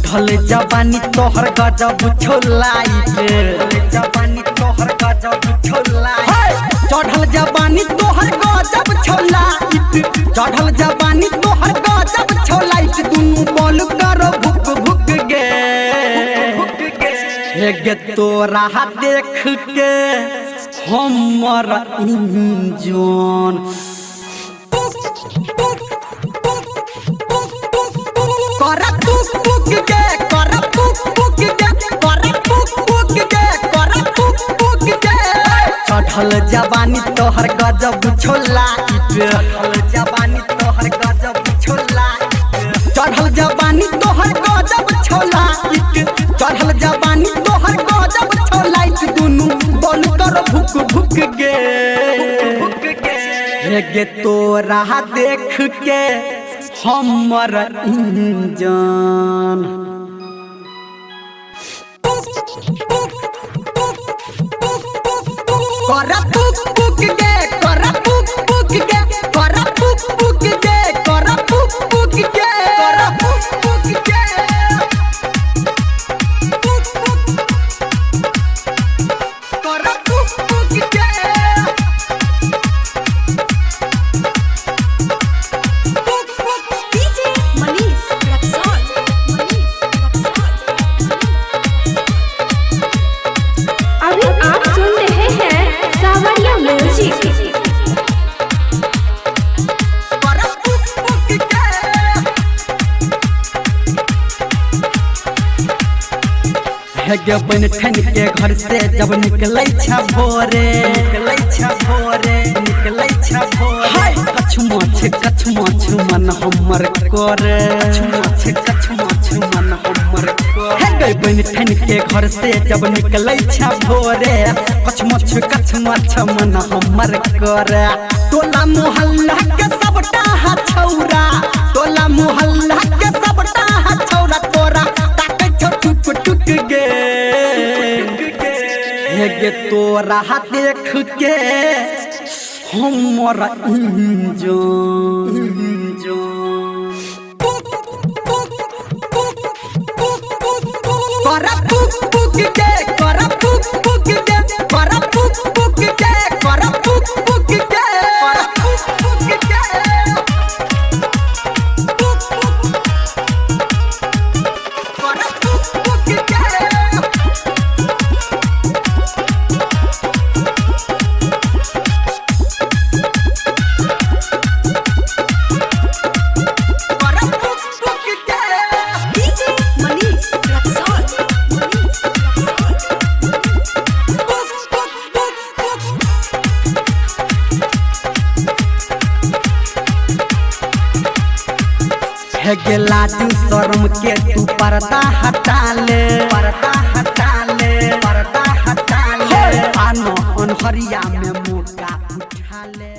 चढ़ल जवानी तोहर गजब छोलाइट, जवानी तोहर गजब छोलाइट, चढ़ल जवानी तोहर गजब छोलाइट, चढ़ल जवानी तोहर गजब छोलाइट, दुनू बोल करो भुक भुक गे गे तोरा देख के हमर इंजन चढ़ल जवानी तोहर गजब छोलाइट, चढ़ल जवानी तोहर गजब छोलाइट, चढ़ल जवानी तोहर गजब छोलाइट, चढ़ल जवानी तोहर गजब छोलाइट, दुनू बोल कर भुक भुक गे गे तोरा देख के हमर इंजन कर पुक पुक गे, कर पुक पुक गे, कर पुक पुक गे, कर पुक पुक गे, कर पुक पुक गे, कर पुक पुक गे, डीजे मनीष रक्सौल, अभी आप सुन रहे हैं सावरिया म्यूजिक। कर पुक पुक गे। है गे बन ठन के घर से जब निकलै छ भोरे, निकलै छ भोरे, निकलै छ भोरे, कछ माछ मन हमर करे, कछ माछ मन हमर करे। है गे बन ठन के घर से जब निकलै छ भोरे, कछ माछ मन हमर करे। टोला मोहल्ला के सबटा छौरा, टोला मोहल्ला के सबटा छौरा तोरा ताकै छौ टुक टुक गे गे तोरा देख के हमर इंजन कर पुक पुक गे, कर पुक पुक गे, कर पुक पुक गे, कर पुक पुक गे, कर पुक पुक गे, कर पुक पुक गे। डीजे मनीष रक्सौल, है गे लाजू शर्म के तू पर्दा हटा ले, पर्दा हटा ले, पर्दा हटा ले, आनो अनहरिया में मोटा उठा ले।